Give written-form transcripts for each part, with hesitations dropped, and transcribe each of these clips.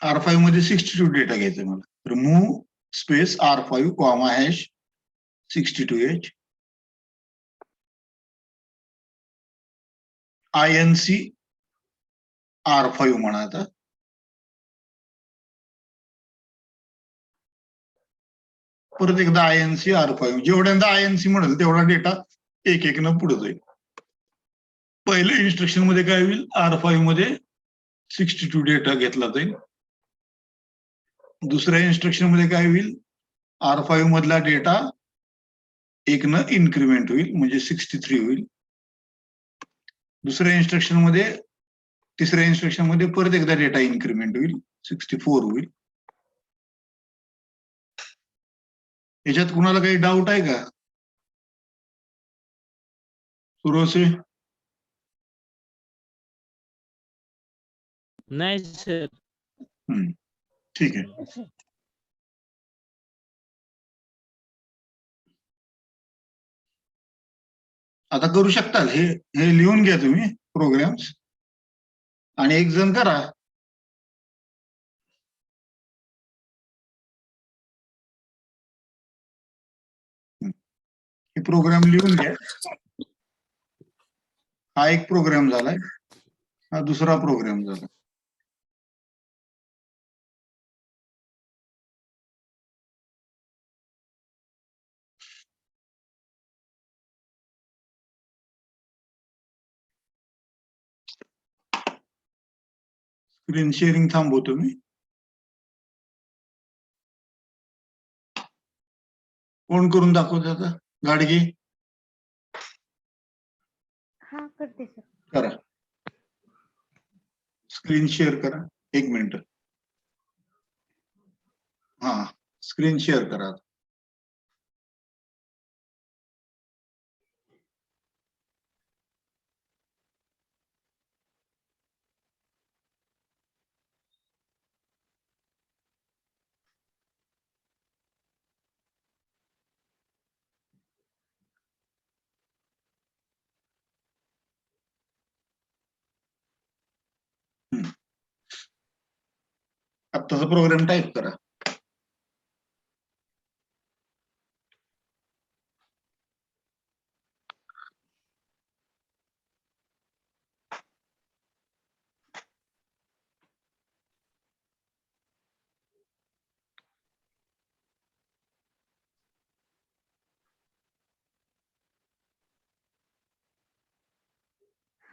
R5 मध्ये 62 data घ्यायचा मला. तर move space R5 comma hash 62H INC R5 म्हणा आता. परत एकदा INC R5. जेवढ्यांदा INC म्हणेल तेवढा डेटा एक एक न पुढे जाईल. पहिल्या इन्स्ट्रक्शन मध्ये काय होईल, R5 मध्ये 62 डेटा घेतला जाईल. दुसऱ्या इन्स्ट्रक्शन मध्ये काय होईल, R5 मधला डेटा एक न इन्क्रीमेंट होईल म्हणजे 63 होईल. दुसऱ्या इन्स्ट्रक्शन मध्ये, तिसऱ्या इन्स्ट्रक्शन मध्ये परत एकदा डेटा इन्क्रीमेंट होईल, 64 होईल. याच्यात कुणाला काही डाऊट आहे का? सुरू असेल? नाही सर. ठीक आहे. आता करू शकता, हे लिहून घ्या तुम्ही प्रोग्राम्स आणि एक जण करा. हे प्रोग्राम लिहून घ्या. हा एक प्रोग्राम झालाय, हा दुसरा प्रोग्राम झाला. स्क्रीन शेअरिंग थांबवतो मी. कोण करून दाखवतो आता? गाडगे हा करते सर. करा. स्क्रीन शेअर करा. 1 मिनिट. हा, स्क्रीन शेअर करा. आत्ताचा प्रोग्राम टाईप करा.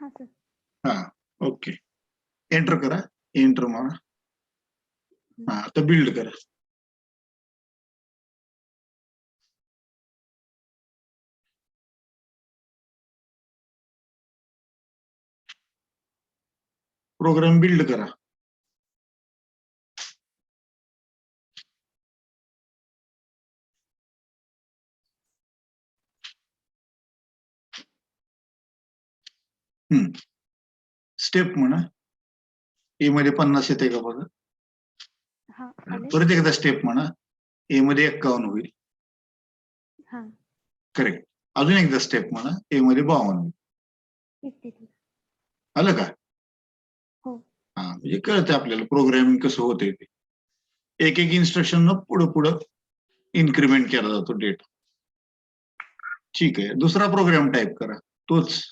हा सर. हा, ओके. एंटर करा. एंटर मारा. हा, आता बिल्ड करा. प्रोग्राम बिल्ड करा. स्टेप म्हणा. ए मध्ये 50 येते का बघा. हा आले. परत एकदा स्टेप म्हणा. ए मध्ये 51 होईल. हा करेक्ट. अजून एकदा स्टेप म्हणा. ए मध्ये 52 होईल. 52. आलं का? हो. हा, म्हणजे कळतं आपल्याला प्रोग्रामिंग कसं होतंय ते. एक एक इन्स्ट्रक्शन न पुढं पुढं इन्क्रीमेंट केला जातो डेटा. ठीक आहे. दुसरा प्रोग्राम टाईप करा. तोच,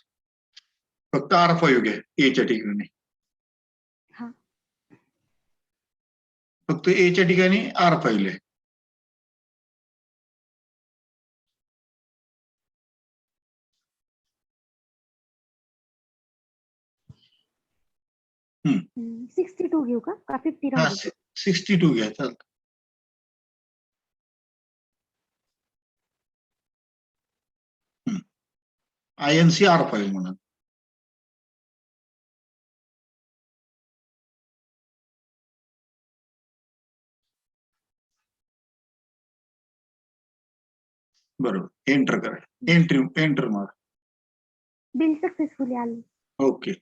फक्त R5 घ्या एच्या ठिकाणी. हा. फक्त एच्या ठिकाणी R5 लिहा. हम्म. 62 घेऊ का 50 हा, राहू दे? 62 घ्या. चालतं. INC R5 म्हणा. बरोबर. एंटर करा. एंटर मारा. बिल सक्सेसफुली आले. ओके,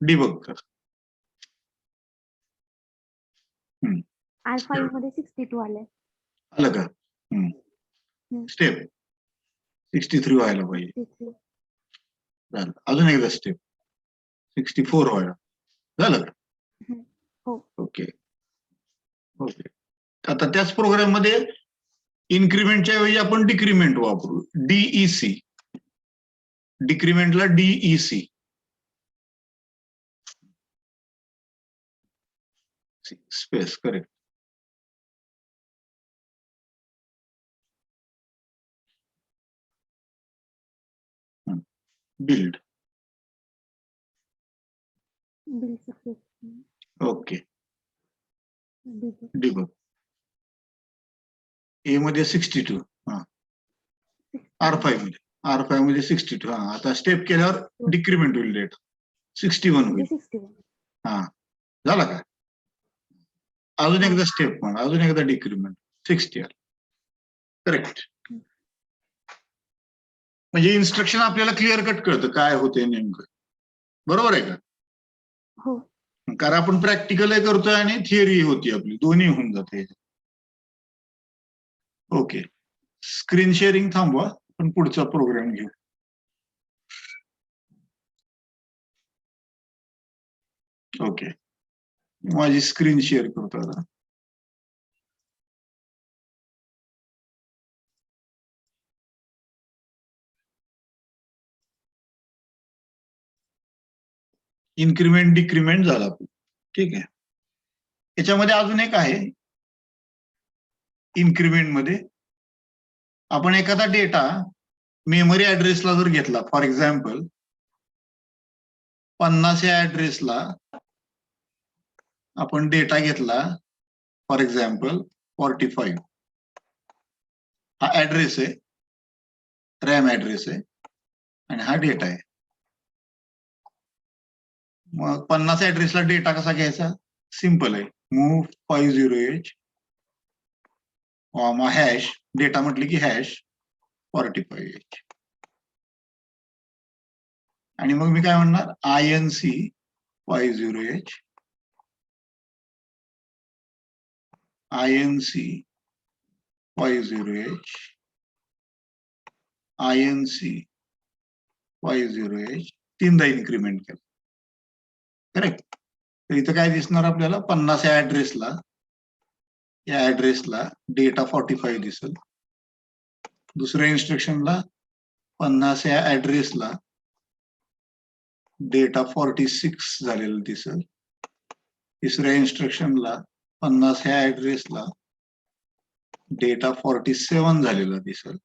डिबग कर. R5 मध्ये 62 आले. आलं का? स्टेप 63 व्हायला पाहिजे. 63. झालं. अजून एकदा स्टेप 64 व्हायला झालं का? हो. Okay okay. आता त्याच प्रोग्राम मध्ये इन्क्रीमेंटच्या ऐवजी आपण डिक्रीमेंट वापरू. DEC, डिक्रीमेंटला DEC. Space correct. Build. Build success. Okay, debug. A मध्ये 62. हा, R5 मध्ये 62. हा, आता स्टेप केल्यावर डिक्रीमेंट होईल डेट 61 होईल. 61. हा, झाला का? अजून एकदा स्टेप पण, अजून एकदा डिक्रीमेंट 60 आलं. करेक्ट. म्हणजे इन्स्ट्रक्शन आपल्याला क्लिअर कट कळतं काय होते नेमकं. बरोबर आहे का? हो. कारण आपण प्रॅक्टिकल करतोय आणि थिअरी होती आपली, दोन्ही होऊन जाते. ओके, स्क्रीन शेअरिंग थांबवा, पण पुढचा प्रोग्राम घेऊ. ओके, माझी स्क्रीन शेअर करतो आता. इन्क्रीमेंट डिक्रीमेंट झाला. ठीक आहे. याच्यामध्ये अजून एक आहे. इन्क्रीमेंट मध्ये आपण एखादा डेटा मेमरी ऍड्रेसला जर घेतला, फॉर एक्झाम्पल 50 या ऍड्रेसला आपण डेटा घेतला, फॉर एक्झाम्पल 45. हा ऍड्रेस आहे, रॅम ऍड्रेस आहे आणि हा डेटा आहे. मग 50 ऍड्रेसला डेटा कसा घ्यायचा? सिंपल आहे, मूव्ह 50H मग हॅश, डेटा म्हटलं की हॅश 45H. आणि मग मी काय म्हणणार, INC 50H, INC 50H, INC 50H, तीनदा इन्क्रीमेंट केलं. करेक्ट. तर इथं काय दिसणार आपल्याला, 50 या ऍड्रेसला डेटा 45 दिसेल. दुसऱ्या इन्स्ट्रक्शनला 50 या ऍड्रेसला डेटा 46 झालेला दिसेल. तिसऱ्या इन्स्ट्रक्शनला 50 या ऍड्रेसला डेटा 47 झालेला दिसेल.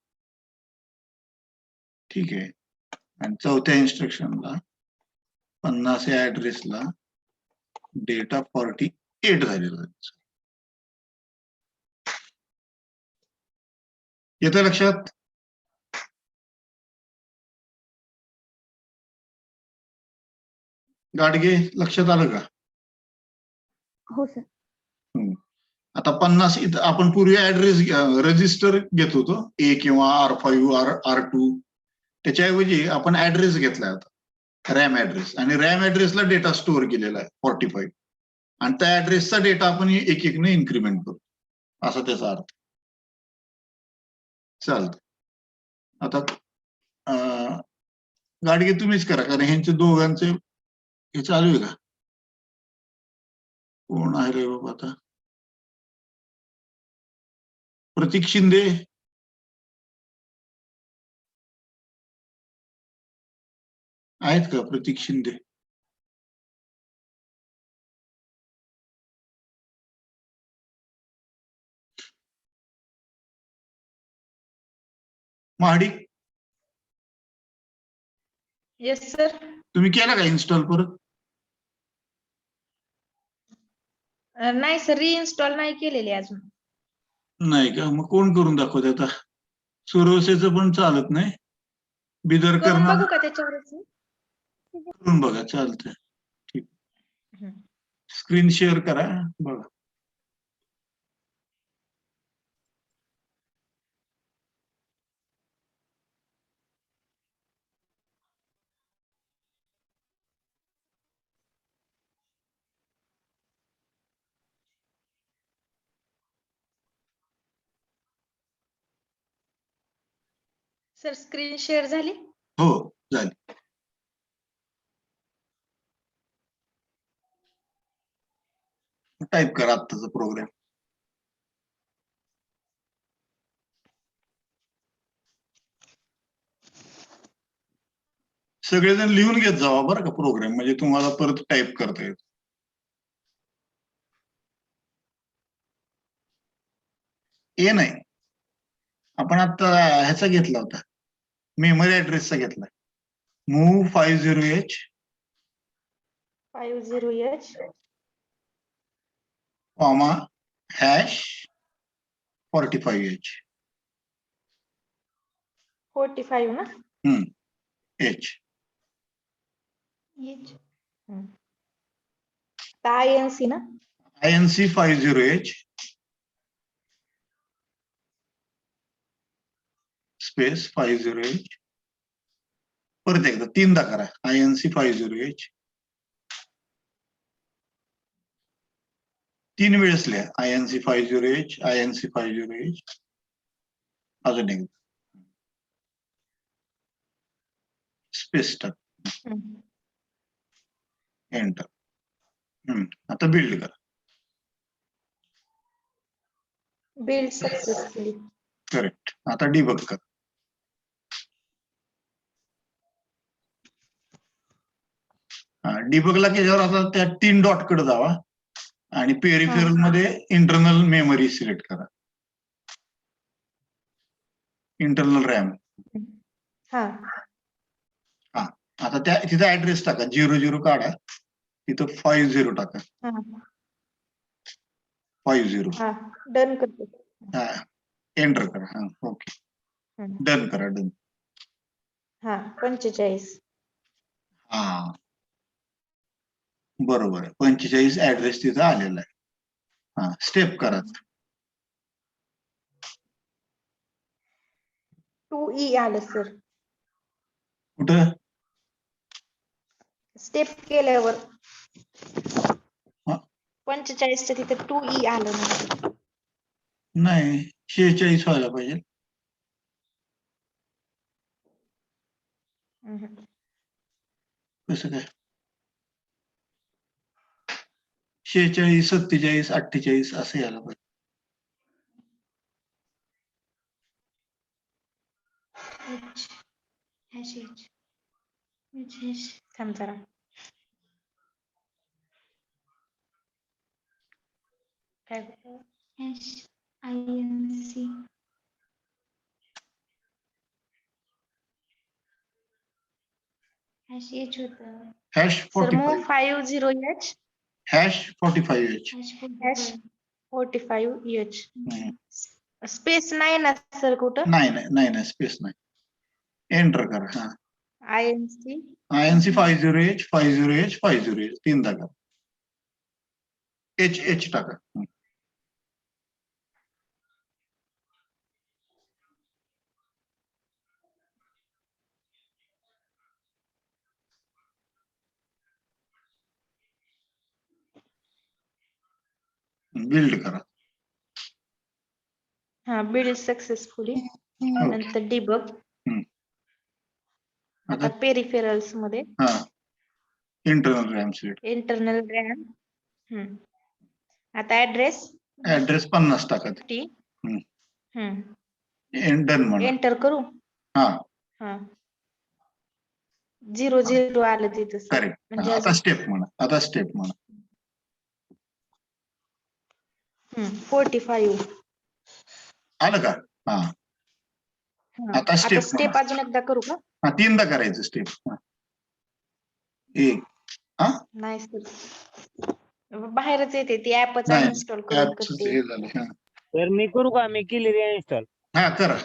ठीक आहे. आणि चौथ्या इन्स्ट्रक्शनला 50 या ऍड्रेसला डेटा 48 झालेला दिसेल. येतं लक्षात? गाडगे, लक्षात आलं का? हो सर. आता 50 इथं आपण पूर्वी ऍड्रेस रजिस्टर घेत होतो, ए किंवा R5, R2. त्याच्याऐवजी आपण ऍड्रेस घेतलाय आता, रॅम ऍड्रेस. आणि रॅम ऍड्रेसला डेटा स्टोअर केलेला आहे 45. आणि त्या ऍड्रेसचा डेटा आपण एक एकने इन्क्रीमेंट करू, असा त्याचा अर्थ. चालतं. आता गाडगे तुम्हीच करा, कारण ह्यांचे दोघांचे हे चालू आहे का? कोण आहे रे बाबा आता? प्रतीक शिंदे, आहेत का प्रतीक शिंदे? Mahadik, yes sir. तुम्ही केला का इन्स्टॉल परत? नाही सर, रिइन्स्टॉल नाही केलेली अजून. नाही का? मग कोण करून दाखवत आता? सुरवसेचं पण चालत नाही, बिदर करून करणार. बघू का त्याच्यावरच? करून बघा, चालतंय. ठीक, स्क्रीन शेअर करा, बघा. सर स्क्रीन शेअर झाली? हो झाली. टाईप करा आत्ताचा प्रोग्राम. सगळेजण लिहून घेत जावा बरं का प्रोग्राम, म्हणजे तुम्हाला परत टाईप करता येत. ए नाही, आपण आता ह्याचा घेतला होता, मेमरी ऍड्रेसचा घेतला. Move 50H 50H comma hash 45H 45 ना? H. H. INC ना? INC 50H स्पेस 50H, परत एकदा 3दा करा. INC 50H 3 वेळेस लिहा. INC 50H INC 50H, अजून एकदा स्पेस टाक, एंटर. आता बिल्ड करा. Build successfully. करेक्ट. आता डिबग कर. डिबगला केल्यावर आता त्या 3 डॉट कडे जावा आणि पेरिफेरल मध्ये इंटरनल मेमरी सिलेक्ट करा. Internal RAM. हा. आता त्या तिथं ऍड्रेस टाका. 00 काढा, तिथं 50 टाका. 50. हा डन करते. हा एंटर करा. हा ओके, डन करा. डन. हा 45. हा बरोबर आहे. 45 ऍड्रेस तिथं आलेला आहे. हा स्टेप करा. 2E आलं सर. कुठं? स्टेप केल्यावर हा, 45च्या तिथे 2E आलं नाही. नाही 46 व्हायला पाहिजे. कसं काय? 46 47 48 असं यायला पाहिजे. थांब जरा. काय INC H होतं. Hash sir move 45 50H hash 45H. Hash 45H space नाही ना सर कुठं? नाही स्पेस नाही. एंटर करा. हा INC 50H 50H 50H 3दा करा. H टाका. बिल्ड करा. हा बिल्ड सक्सेसफुली. नंतर डिबग. आता पेरिफेरल्स मध्ये हा internal RAM select. Internal RAM. आता ऍड्रेस 50 टाका. डन म्हणा. एंटर करू. हा 00 आलं तिथं. करेक्ट. म्हणजे आता स्टेप म्हणा. 45 आलं का? हा आता स्टेप अजून एकदा करू का? 3दा करायचं स्टेप. एक नाही सर बाहेरच येते ती ऍपच नाही इन्स्टॉल करून ऍपच करते. हे झालं. तर मी करू का? मी केली रे इन्स्टॉल. हा करा.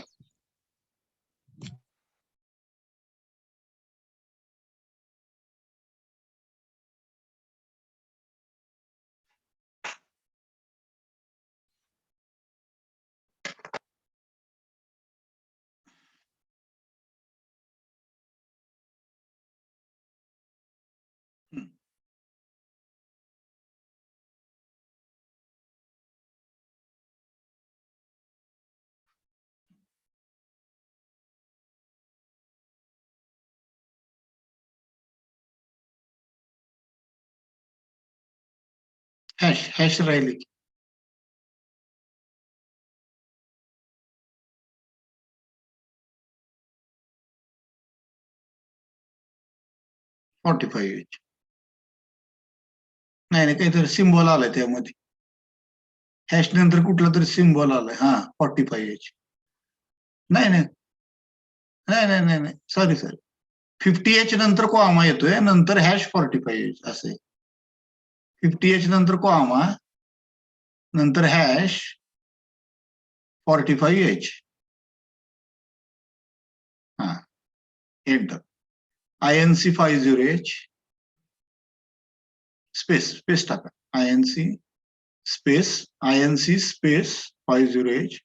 हॅश राहिली. .45H. नाही नाही, काहीतरी सिम्बॉल आलाय त्यामध्ये. हॅश नंतर कुठला तरी सिम्बॉल आलाय. हा, 45H. नाही नाही नाही नाही नाही नाही, सॉरी 50H नंतर कॉमा येतोय, नंतर हॅश 45H असं आहे. 50H नंतर कॉमा, नंतर हॅश 45H. हा, एंटर. INC 50H स्पेस टाका. INC space 50H.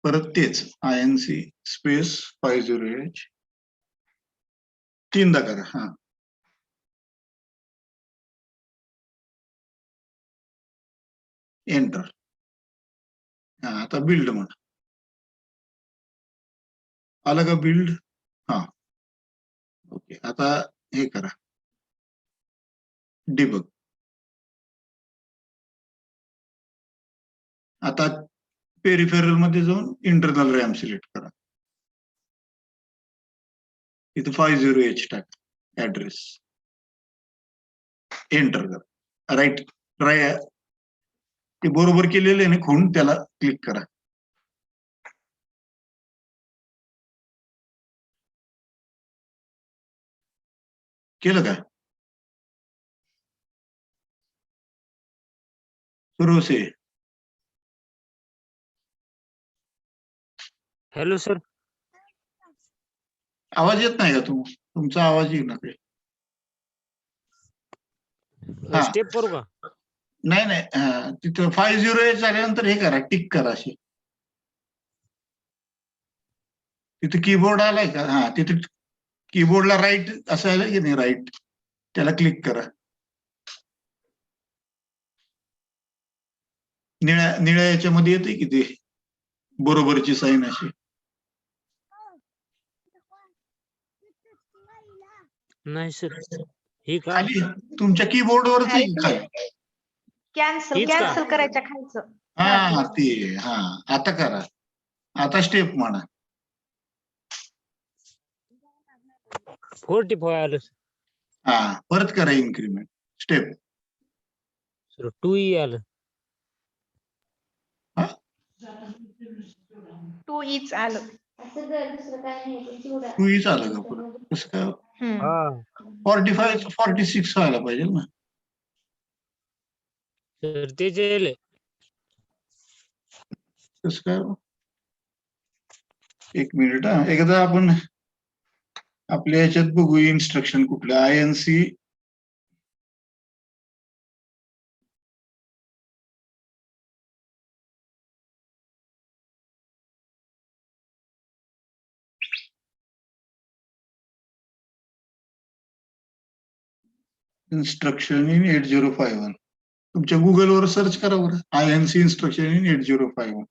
परत तेच INC स्पेस 50H. तीनदा करा. हा, एंटर. हा, आता बिल्ड म्हणा. आलं का बिल्ड? हा, ओके. आता हे करा, डिबग. आता पेरिफेरल मध्ये जाऊन इंटरनल रॅम सिलेक्ट करा. इथं 50H टाका ऍड्रेस. एंटर करा. राईट ते बरोबर केलेलं आहे ना खूण, त्याला क्लिक करा. केलं का? सुरू से. Hello sir. आवाज येत नाही का तुमचा आवाज येईल ना काही? हा. स्टेप करू का? नाही नाही, तिथं 50H झाल्यानंतर हे करा, टिक करा अशी. तिथे कीबोर्ड आलाय का? हा, तिथे कीबोर्डला राईट असायला की नाही, राईट, त्याला क्लिक करा. निळ्या याच्यामध्ये येते की ते बरोबरची साईन अशी. नाही सर. ही का? खाली तुमच्या कीबोर्डवरच आहे की खाली? कॅन्सल हीच का? कॅन्सल करायच्या खालचं. हा ते, हा, आता करा. आता स्टेप म्हणा. 45 आलं हा, परत करा इन्क्रीमेंट स्टेप. सर. 2E आलं. 2Eच आलं. टूच आलं का परत? कसं काय? हा 45 46 व्हायला पाहिजे ना. सर, ते जे कसं काय? एक मिनिट, हा, एकदा आपण आपल्या ह्याच्यात बघू इन्स्ट्रक्शन कुठलं. INC instruction in 8051. तुमच्या गुगलवर सर्च करा बरं, INC इन्स्ट्रक्शन इन 8051.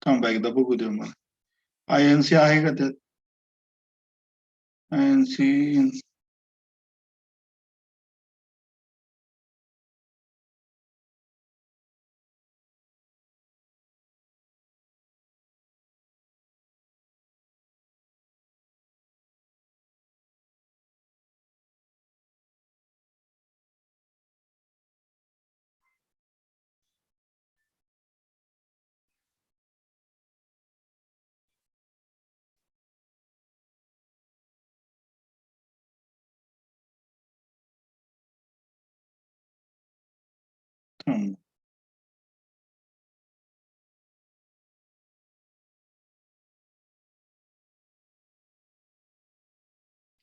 थांबा एकदा बघू दे मला. INC आहे का त्यात? INC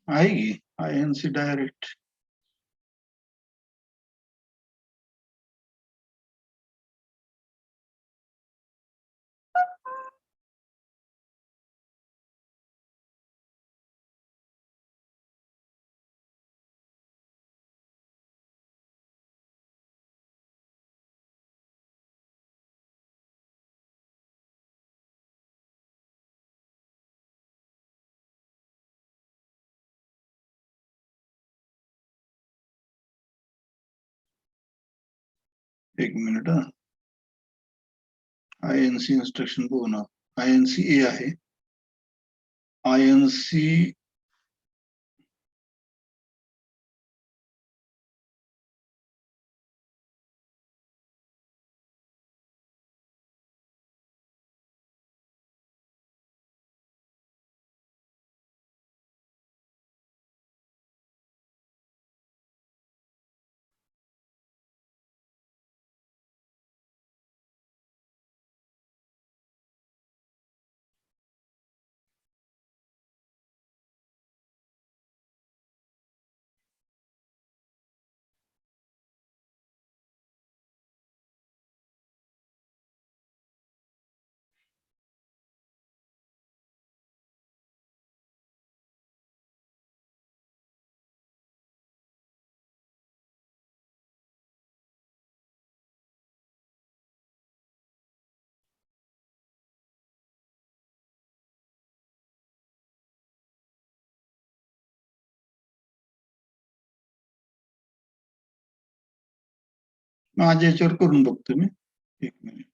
आहे की INC डायरेक्ट. एक मिनिट हा. INC इन्स्ट्रक्शन बघू ना. INC A आहे. INC माझ्या याच्यावर करून बघतो मी. एक मिनिट.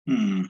हम्म.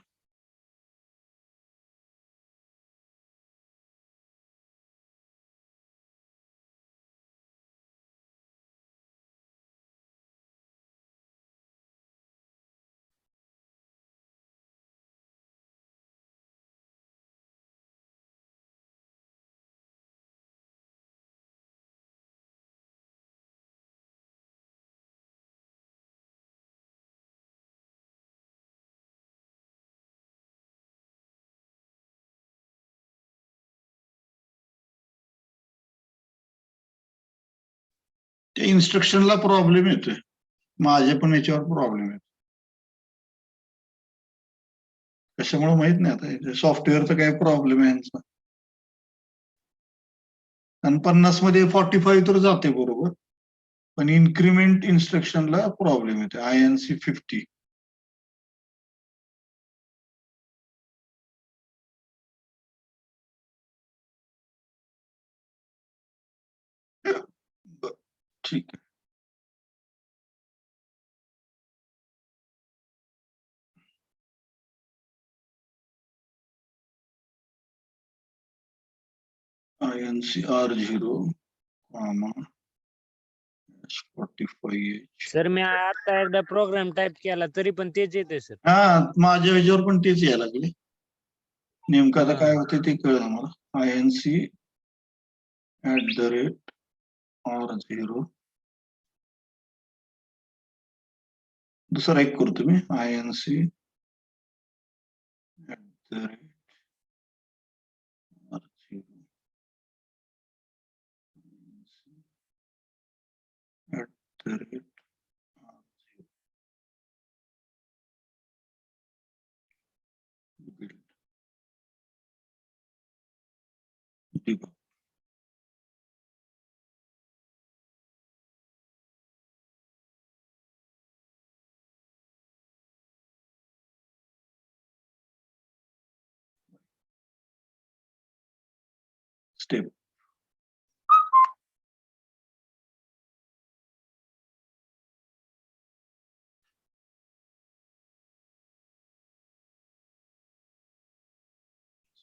त्या इन्स्ट्रक्शनला प्रॉब्लेम येतोय. माझ्या पण याच्यावर प्रॉब्लेम येतो. कशामुळे माहित नाही आता. सॉफ्टवेअरचा काय प्रॉब्लेम आहे यांचा. आणि 50 मध्ये 45 तर जाते बरोबर, पण इन्क्रिमेंट इन्स्ट्रक्शनला प्रॉब्लेम येते. INC 50. ठीक आहे. INC R0, 45H. सर मी आता एकदा प्रोग्राम टाइप केला तरी पण तेच येते सर. हा, माझ्या ह्याच्यावर पण तेच यायला लागले. नेमकं आता काय होते ते कळलं मला. INC @R0. दुसरा एक करतो मी. INC @R0. @R0. ठीक. स्टेप.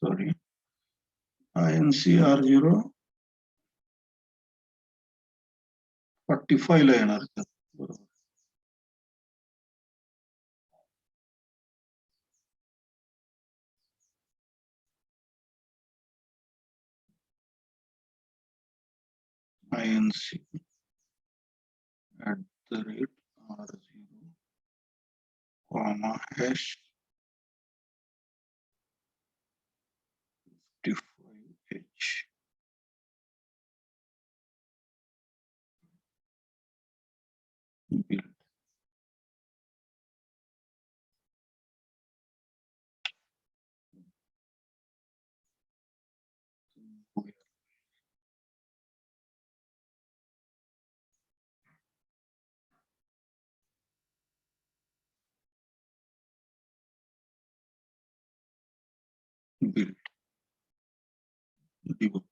सॉरी, INC R0 45 ला येणार त्यात. बरोबर. INC @R0, comma hash 55H. Build. Build. Debug.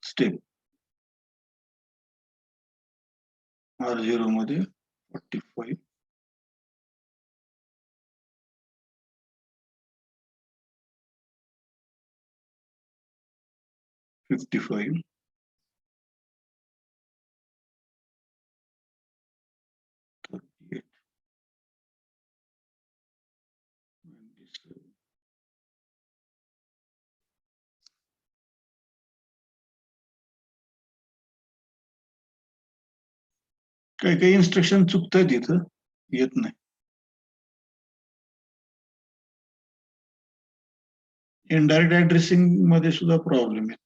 Step. R0 मध्ये 45. $55. 38. 27. काही काही इन्स्ट्रक्शन चुकतायत इथं, येत नाही. इनडायरेक्ट ऍड्रेसिंग मध्ये सुद्धा प्रॉब्लेम आहे.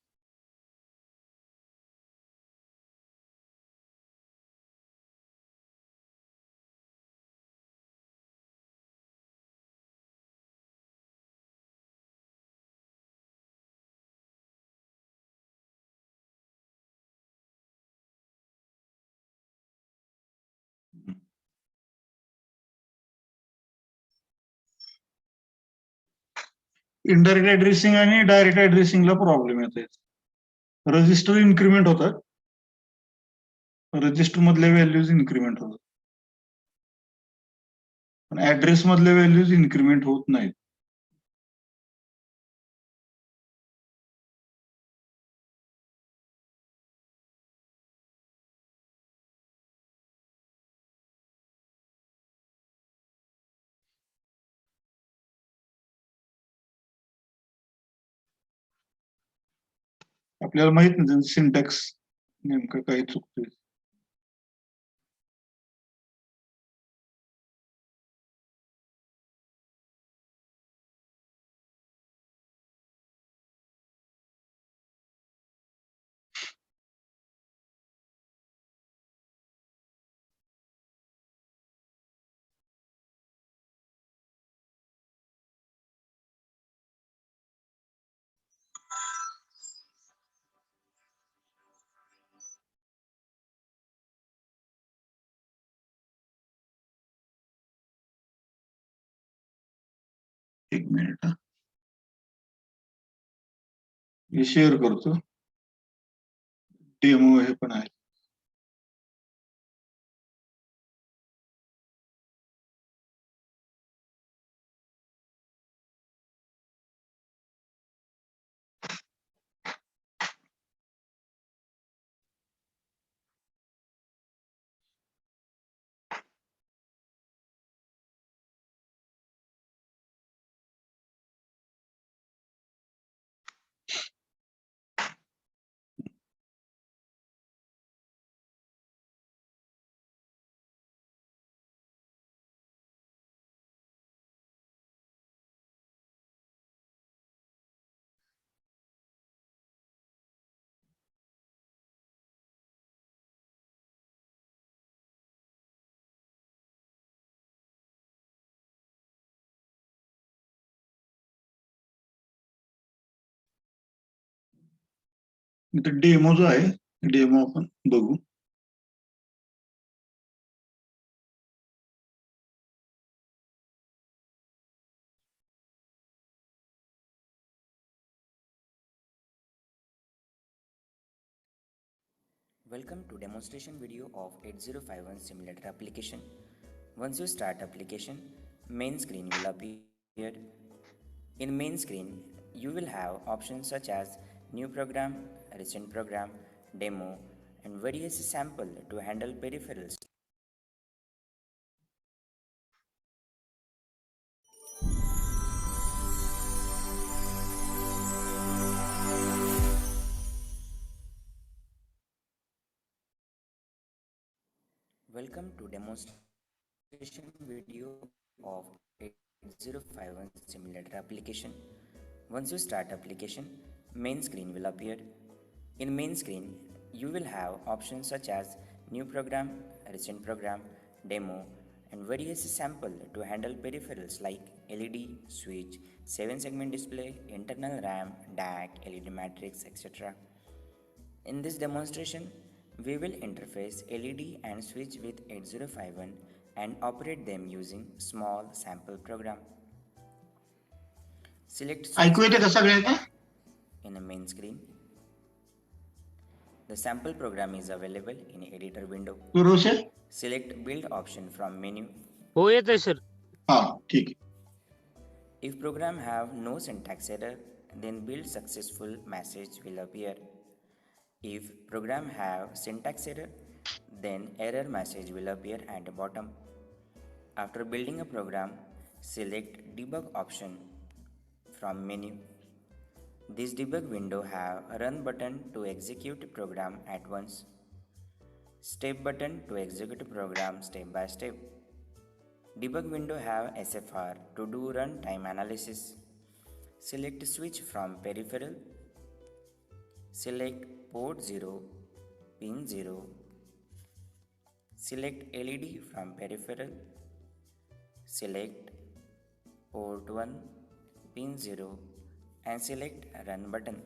इनडायरेक्ट ऍड्रेसिंग आणि डायरेक्ट ऍड्रेसिंगला प्रॉब्लेम येत आहेत. रजिस्टर इन्क्रीमेंट होतात, रजिस्टर मधल्या व्हॅल्यूज इन्क्रीमेंट होतात, पण ऍड्रेस मधल्या व्हॅल्यूज इन्क्रीमेंट होत नाहीत. आपल्याला माहित नाही त्यांचं सिंटॅक्स नेमकं काही चुकतोय. एक मिनिट, हे शेअर करतो. डेमो हे पण आहे. इथं डेमो जो आहे, डेमो आपण बघू. Welcome to demonstration video of 8051 simulator application. Once you start application, main screen will appear. In main screen, you will have options such as new program, recent program, demo, and various sample to handle peripherals. Welcome to demonstration video of 8051 simulator application. Once you start application, main screen will appear. In main screen, you will have options such as new program, recent program, demo, and various sample to handle peripherals like LED, switch, 7-segment display, internal RAM, DAC, LED matrix, etc. In this demonstration, we will interface LED and switch with 8051 and operate them using small sample program. Select switch ऐकू येते का सगळ्यांना? in a main screen. The sample program is available in editor window. सुरू आहे? Select build option from menu. हो येतोय sir. हा ठीक आहे. If program have no syntax error, then build successful message will appear. If program have syntax error, then error message will appear at the bottom. After building a program, select debug option from menu. This debug window have run button to execute program at once, step button to execute program step by step. Debug window have SFR to do runtime analysis. Select switch from peripheral. Select port 0, pin 0. Select LED from peripheral. Select port 1, pin 0 and select run button.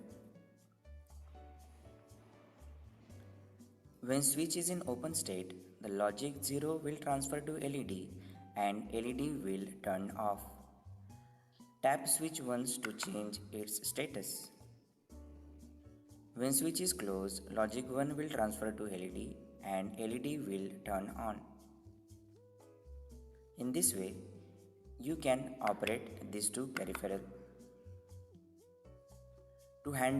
When switch is in open state, the logic 0 will transfer to LED and LED will turn off. Tap switch once to change its status. When switch is closed, logic 1 will transfer to LED and LED will turn on. In this way, you can operate these two peripherals. To handle